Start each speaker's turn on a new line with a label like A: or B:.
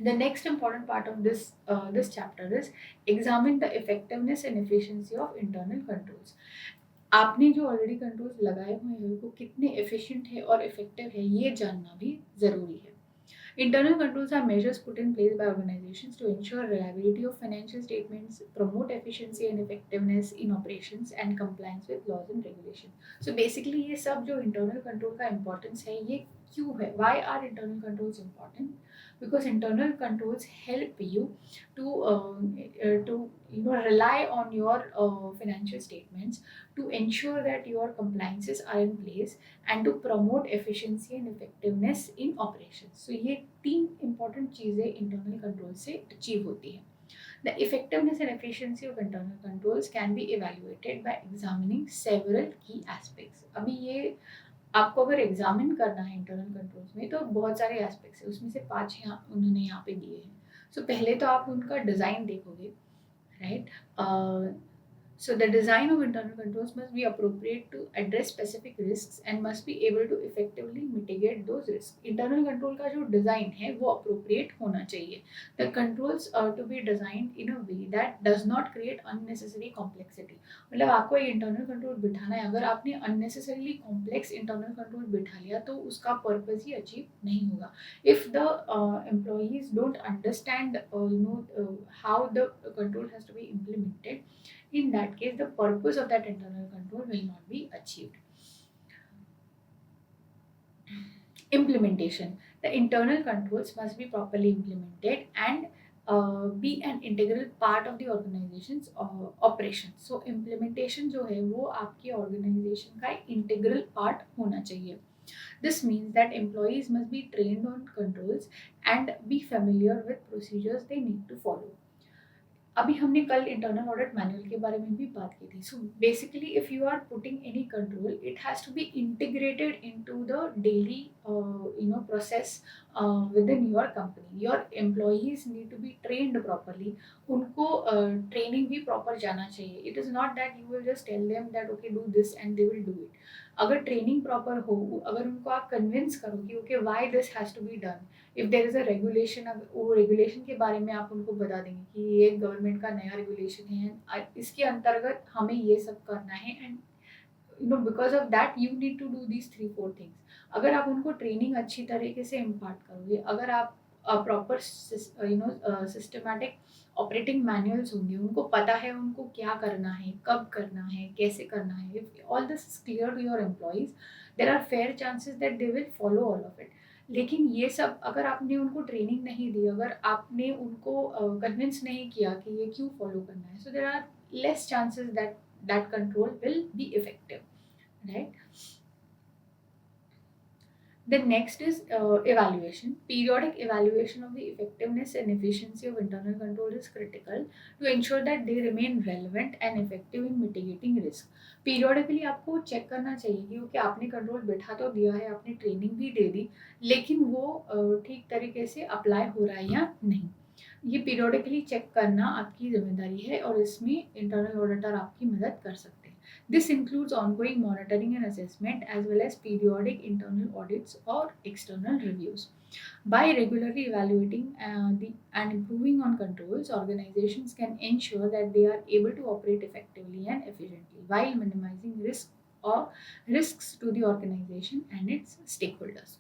A: The next important part of this chapter is examine the effectiveness and efficiency of internal controls. आपने जो already controls लगाए हुए हैं वो कितने एफिशिएंट है और इफेक्टिव है ये जानना भी ज़रूरी है. Internal controls are measures put in place by organizations to ensure reliability of financial statements, promote efficiency and effectiveness in operations, and compliance with laws and regulations. So basically, ये सब जो internal control का importance है, ये क्यों है? Why are internal controls important? Because internal controls help you to rely on your financial statements to ensure that your compliances are in place and to promote efficiency and effectiveness in operations. So ये तीन important चीज़ें internal control से achieve होती हैं. The effectiveness and efficiency of internal controls can be evaluated by examining several key aspects. अभी ये आपको अगर एग्जामिन करना है इंटरनल कंट्रोल्स में तो बहुत सारे एस्पेक्ट्स है, उसमें से 5 यहाँ उन्होंने यहाँ पे दिए हैं. सो पहले तो आप उनका डिज़ाइन देखोगे, right. So the design of internal controls must be appropriate to address specific risks and must be able to effectively mitigate those risks. Internal control का जो design है वो appropriate होना चाहिए. The controls are to be designed in a way that does not create unnecessary complexity. मतलब आपको एक internal control बिठाना है, अगर आपने unnecessarily complex internal control बिठा लिया तो उसका purpose ही achieve नहीं होगा. If the employees don't understand how the control has to be implemented, in that case the purpose of that internal control will not be achieved. Implementation. The internal controls must be properly implemented and be an integral part of the organization's operations. So implementation जो है वो आपकी organization का integral part होना चाहिए. This means that employees must be trained on controls and be familiar with procedures they need to follow. अभी हमने कल इंटरनल ऑडिट मैनुअल के बारे में भी बात की थी. So basically if you are putting any control it has to be integrated into the daily process with in your company. Your employees need to be trained properly. उनको training भी proper जाना चाहिए. It is not that you will just tell them that okay do this and they will do it. अगर training proper हो, अगर उनको आप convince करो कि okay why this has to be done, if there is a regulation, वो regulation के बारे में आप उनको बता देंगे कि ये गवर्नमेंट का नया रेगुलेशन है, इसके अंतर्गत हमें ये सब करना है and because of that you need to do these 3-4 things. अगर आप उनको ट्रेनिंग अच्छी तरीके से इम्पार्ट करोगे, अगर आप प्रॉपर सिस्टमैटिक ऑपरेटिंग मैनुअल्स होंगे, उनको पता है उनको क्या करना है, कब करना है, कैसे करना है, all this is clear to your employees, there are fair chances that they will follow all of it. लेकिन ये सब अगर आपने उनको ट्रेनिंग नहीं दी, अगर आपने उनको कन्विंस नहीं किया कि ये क्यों फॉलो करना है, so there are less chances that that control will be effective, right? The next is evaluation. Periodic evaluation of the effectiveness and efficiency of internal control is critical to ensure that they remain relevant and effective in mitigating risk. Periodically आपको check करना चाहिए कि okay आपने control बैठा तो दिया है, आपने ट्रेनिंग भी दे दी, लेकिन वो ठीक तरीके से अप्लाई हो रहा है या नहीं. ये पीरियोडिकली चेक करना आपकी जिम्मेदारी है और इसमें इंटरनल ऑडिटर आपकी मदद कर सकते हैं. This includes ongoing monitoring and assessment as well as periodic internal audits और external reviews. By regularly evaluating and improving on controls, organizations can ensure that they are able to operate effectively and efficiently while minimizing risks to the organization and its stakeholders.